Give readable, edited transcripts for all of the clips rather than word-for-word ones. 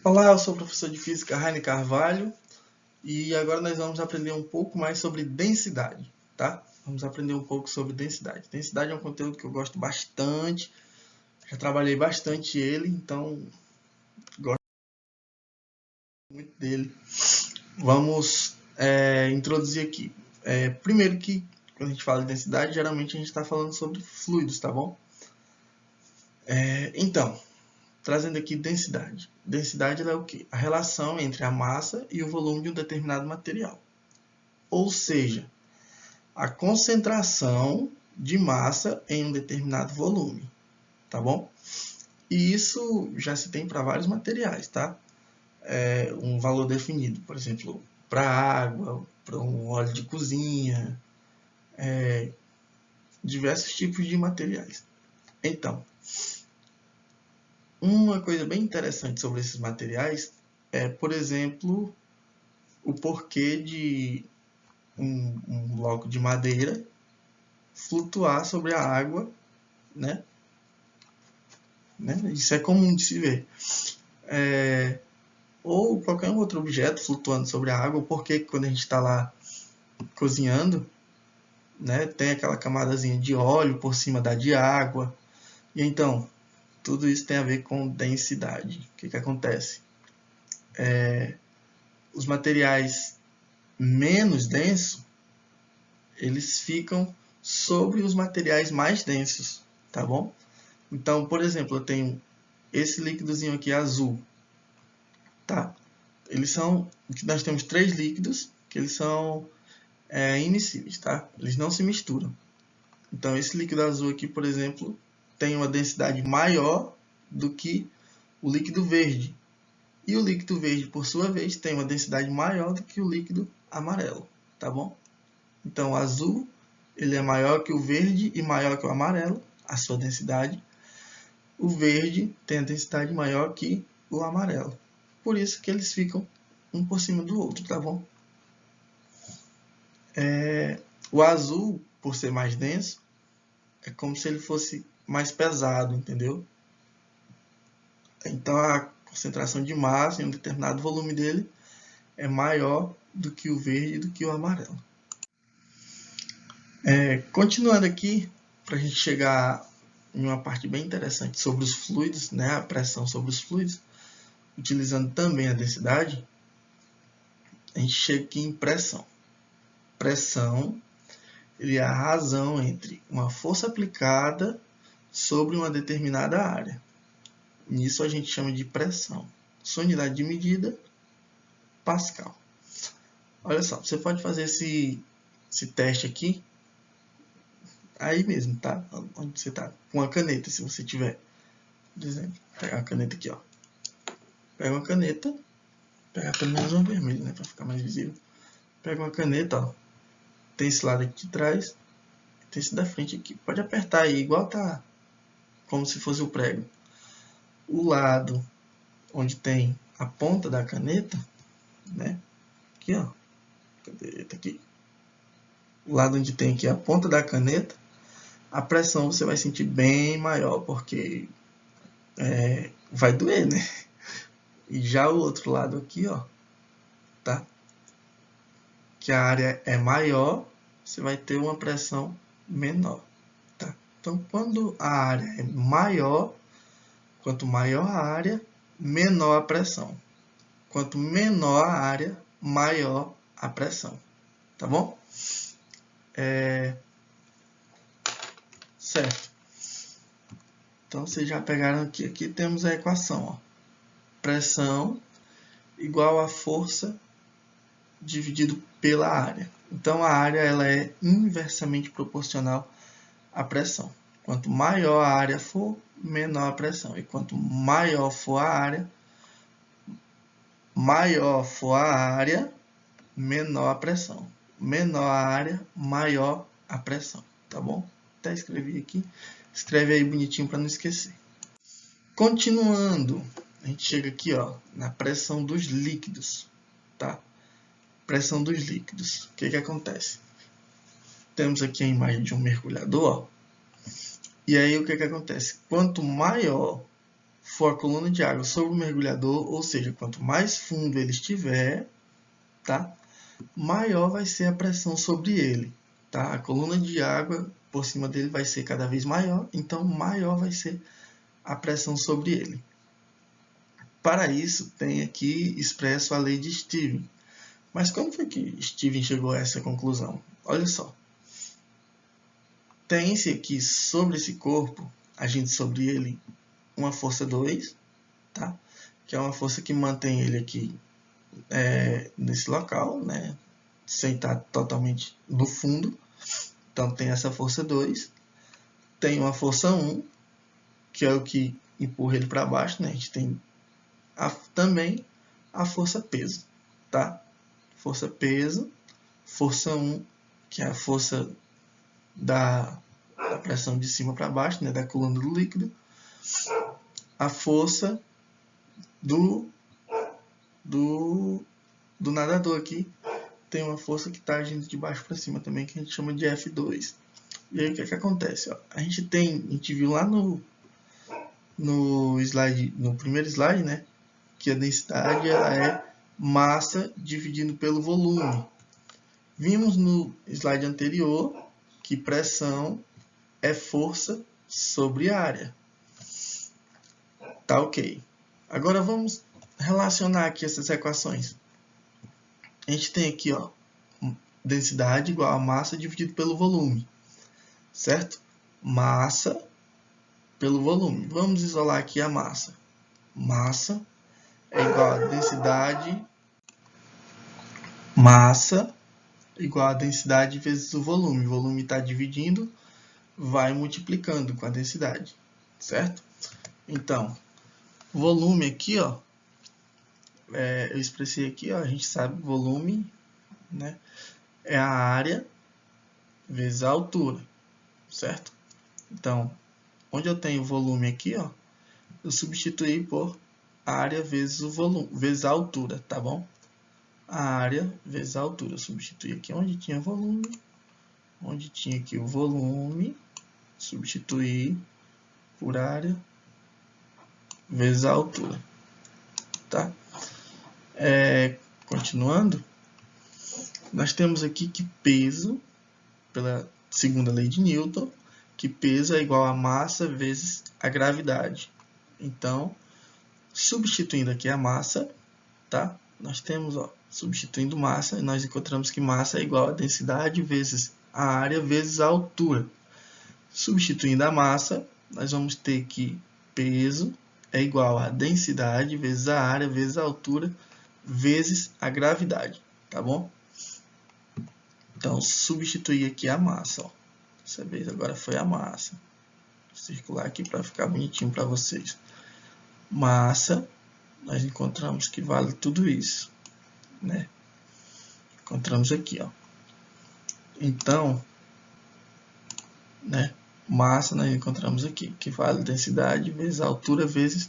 Olá, eu sou o professor de Física Raine Carvalho e agora nós vamos aprender um pouco mais sobre densidade, tá? Vamos aprender um pouco sobre densidade. Densidade é um conteúdo que eu gosto bastante, já trabalhei bastante ele, então gosto muito dele. Vamos introduzir aqui. Primeiro que quando a gente fala de densidade, geralmente a gente está falando sobre fluidos, tá bom? Então, trazendo aqui densidade. Densidade é o quê? A relação entre a massa e o volume de um determinado material. Ou seja, a concentração de massa em um determinado volume, tá bom? E isso já se tem para vários materiais, tá? Um valor definido, por exemplo, para água, para um óleo de cozinha, diversos tipos de materiais. Então, uma coisa bem interessante sobre esses materiais é, por exemplo, o porquê de um bloco de madeira flutuar sobre a água, né? Isso é comum de se ver. Ou qualquer outro objeto flutuando sobre a água, porque quando a gente está lá cozinhando, né, tem aquela camadazinha de óleo por cima da de água. E então, tudo isso tem a ver com densidade. O que acontece? Os materiais menos densos, eles ficam sobre os materiais mais densos, tá bom? Então, por exemplo, eu tenho esse líquidozinho aqui azul, tá? Nós temos três líquidos que eles são immiscíveis, tá? Eles não se misturam. Então, esse líquido azul aqui, por exemplo, tem uma densidade maior do que o líquido verde. E o líquido verde, por sua vez, tem uma densidade maior do que o líquido amarelo, tá bom? Então, o azul ele é maior que o verde e maior que o amarelo, a sua densidade. O verde tem a densidade maior que o amarelo. Por isso que eles ficam um por cima do outro, tá bom? O azul, por ser mais denso, é como se ele fosse mais pesado, entendeu? Então a concentração de massa em um determinado volume dele é maior do que o verde e do que o amarelo. Continuando aqui, para a gente chegar em uma parte bem interessante sobre os fluidos, né, a pressão sobre os fluidos, utilizando também a densidade, a gente chega aqui em pressão. Pressão ele é a razão entre uma força aplicada sobre uma determinada área. Nisso a gente chama de pressão. Sua unidade de medida, Pascal. Olha só, você pode fazer esse teste aqui, aí mesmo, tá? Onde você tá, com a caneta, se você tiver. Por exemplo, pegar a caneta aqui, ó. Pega uma caneta, pegar pelo menos uma vermelha, né, para ficar mais visível. Pega uma caneta, ó. Tem esse lado aqui de trás, tem esse da frente aqui. Pode apertar aí, igual tá, como se fosse o prego. O lado onde tem a ponta da caneta, né? Aqui, ó. Cadê? Tá aqui. O lado onde tem aqui a ponta da caneta, a pressão você vai sentir bem maior, porque vai doer, né? E já o outro lado aqui, ó, tá? Que a área é maior, você vai ter uma pressão menor, tá? Então, quando a área é maior, quanto maior a área, menor a pressão. Quanto menor a área, maior a pressão, tá bom? Certo. Então, vocês já pegaram aqui. Aqui temos a equação, ó. Pressão igual a força dividido pela área. Então, a área ela é inversamente proporcional à pressão. Quanto maior a área for, menor a pressão. E quanto maior for a área, menor a pressão. Menor a área, maior a pressão. Tá bom? Até escrevi aqui. Escreve aí bonitinho para não esquecer. Continuando, a gente chega aqui, ó, na pressão dos líquidos, tá? Pressão dos líquidos. O que acontece? Temos aqui a imagem de um mergulhador, ó, e aí o que acontece? Quanto maior for a coluna de água sobre o mergulhador, ou seja, quanto mais fundo ele estiver, tá? Maior vai ser a pressão sobre ele, tá? A coluna de água por cima dele vai ser cada vez maior, então maior vai ser a pressão sobre ele. Para isso, tem aqui expresso a lei de Stevens. Mas como foi que Stevens chegou a essa conclusão? Olha só. Tem-se aqui sobre esse corpo, agindo sobre ele, uma força 2, tá? Que é uma força que mantém ele aqui nesse local, né? Sem estar totalmente no fundo. Então tem essa força 2. Tem uma força 1, que é o que empurra ele para baixo, né? A gente tem também a força peso, tá? Força peso, força 1, que é a força da pressão de cima para baixo, né? Da coluna do líquido. A força do nadador aqui tem uma força que está agindo de baixo para cima também, que a gente chama de F2. E aí o que acontece? Ó? A gente viu lá no primeiro slide, né, que a densidade ela é massa dividido pelo volume. Vimos no slide anterior que pressão é força sobre área. Tá ok. Agora vamos relacionar aqui essas equações. A gente tem aqui, ó, densidade igual a massa dividido pelo volume, certo? Massa pelo volume. Vamos isolar aqui a massa. Massa é igual a densidade. Massa igual a densidade vezes o volume. O volume está dividindo, vai multiplicando com a densidade, certo? Então, volume aqui, ó, eu expressei aqui, ó, a gente sabe volume, né, é a área vezes a altura, certo? Então, onde eu tenho volume aqui, ó, eu substituí por área vezes o volume, vezes a altura, tá bom? A área vezes a altura. Eu substituí aqui onde tinha volume, onde tinha aqui o volume, substituí por área vezes a altura, tá? Continuando, nós temos aqui que peso, pela segunda lei de Newton, que peso é igual a massa vezes a gravidade. Então, substituindo aqui a massa, tá? Nós temos, ó, substituindo massa, e nós encontramos que massa é igual a densidade vezes a área vezes a altura. Substituindo a massa, nós vamos ter que peso é igual a densidade vezes a área vezes a altura vezes a gravidade, tá bom? Então, substituir aqui a massa, ó. Dessa vez agora foi a massa. Vou circular aqui para ficar bonitinho para vocês. Massa, nós encontramos que vale tudo isso, né? Encontramos aqui, ó. Então, né? Massa nós encontramos aqui, que vale densidade vezes a altura vezes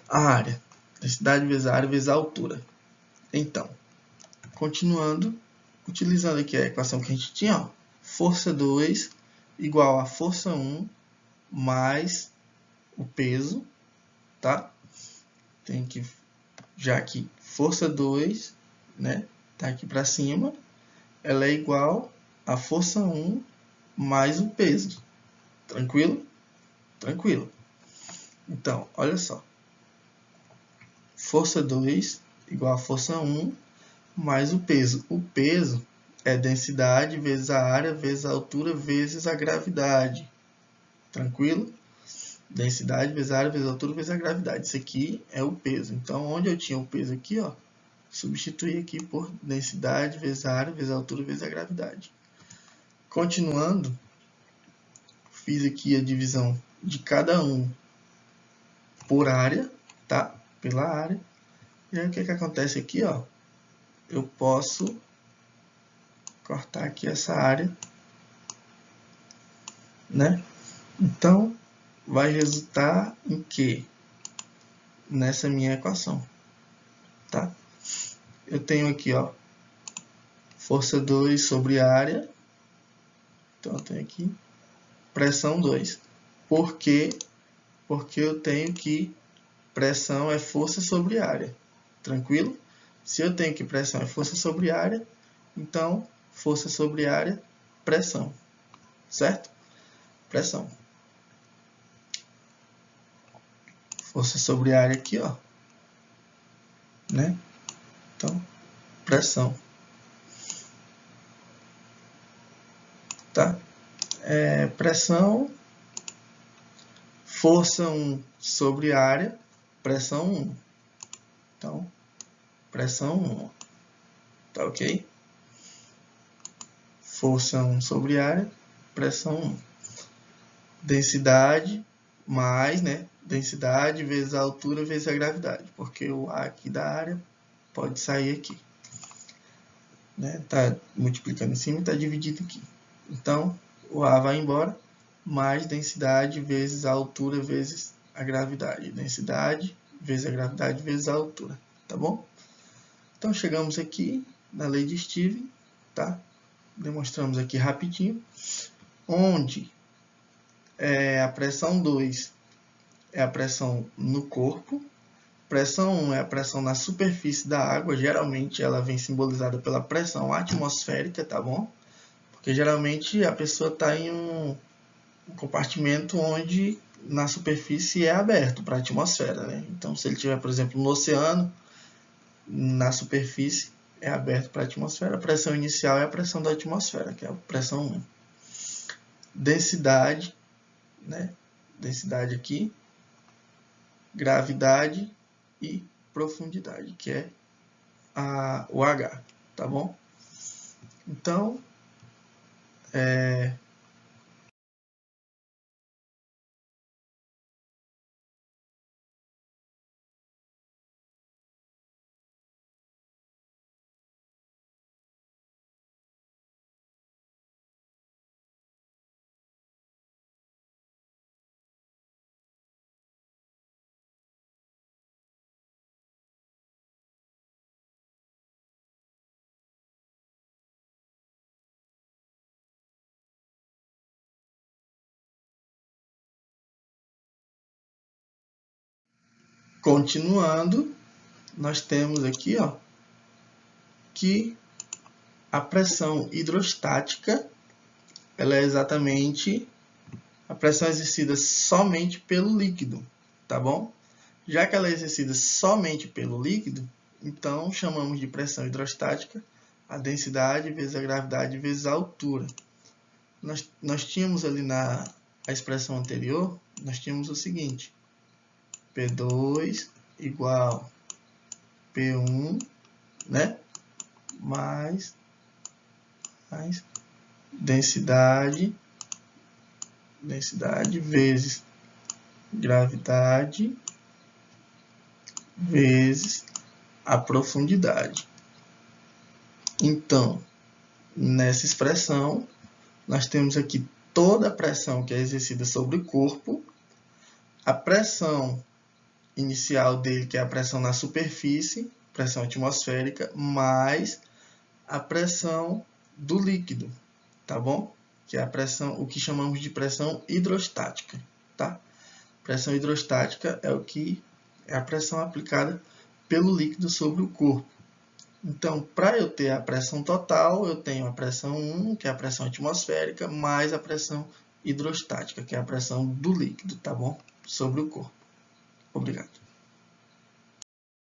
a área. Densidade vezes a área vezes a altura. Então, continuando, utilizando aqui a equação que a gente tinha, ó, força 2 igual a força 1 mais o peso, tá? Tem que, já que força 2, né, tá aqui para cima, ela é igual a força 1 mais o peso. Tranquilo? Tranquilo. Então, olha só. Força 2 igual a força 1 mais o peso. O peso é densidade vezes a área vezes a altura vezes a gravidade. Tranquilo? Densidade vezes a área vezes a altura vezes a gravidade. Isso aqui é o peso. Então, onde eu tinha o peso aqui, ó, substituí aqui por densidade vezes a área vezes a altura vezes a gravidade. Continuando, fiz aqui a divisão de cada um por área, tá? Pela área. E aí o que acontece aqui, ó? Eu posso cortar aqui essa área, né? Então, vai resultar em quê? Nessa minha equação, tá? Eu tenho aqui, ó, força 2 sobre área. Então, eu tenho aqui pressão 2. Por quê? Porque eu tenho que pressão é força sobre área. Tranquilo? Se eu tenho que pressão é força sobre área, então força sobre área, pressão. Certo? Pressão. Força sobre área aqui, ó. Né? Então, pressão. Tá? Pressão, força 1 sobre área, pressão 1. Então, pressão 1. Tá ok? Força 1 sobre área, pressão 1. Densidade mais, né? Densidade vezes a altura vezes a gravidade, porque o A aqui da área pode sair aqui. Né? Tá multiplicando em cima e está dividido aqui. Então, o A vai embora, mais densidade vezes a altura vezes a gravidade. Densidade vezes a gravidade vezes a altura. Tá bom? Então, chegamos aqui na lei de Stevens, tá? Demonstramos aqui rapidinho, onde a pressão 2 é a pressão no corpo, pressão 1 é a pressão na superfície da água, geralmente ela vem simbolizada pela pressão atmosférica, tá bom? Porque geralmente a pessoa está em um compartimento onde na superfície é aberto para a atmosfera, né? Então, se ele estiver, por exemplo, no oceano, na superfície é aberto para a atmosfera, a pressão inicial é a pressão da atmosfera, que é a pressão 1. Densidade, né? Densidade aqui, gravidade e profundidade, que é o H, tá bom? Então, continuando, nós temos aqui, ó, que a pressão hidrostática ela é exatamente a pressão exercida somente pelo líquido, tá bom? Já que ela é exercida somente pelo líquido, então chamamos de pressão hidrostática a densidade vezes a gravidade vezes a altura. Nós tínhamos ali na expressão anterior, nós tínhamos o seguinte, P2 igual P1, né? mais densidade vezes gravidade vezes a profundidade. Então, nessa expressão, nós temos aqui toda a pressão que é exercida sobre o corpo, a pressão inicial dele, que é a pressão na superfície, pressão atmosférica, mais a pressão do líquido, tá bom? Que é a pressão, o que chamamos de pressão hidrostática, tá? Pressão hidrostática é a pressão aplicada pelo líquido sobre o corpo. Então, para eu ter a pressão total, eu tenho a pressão 1, que é a pressão atmosférica, mais a pressão hidrostática, que é a pressão do líquido, tá bom? Sobre o corpo. Obrigado.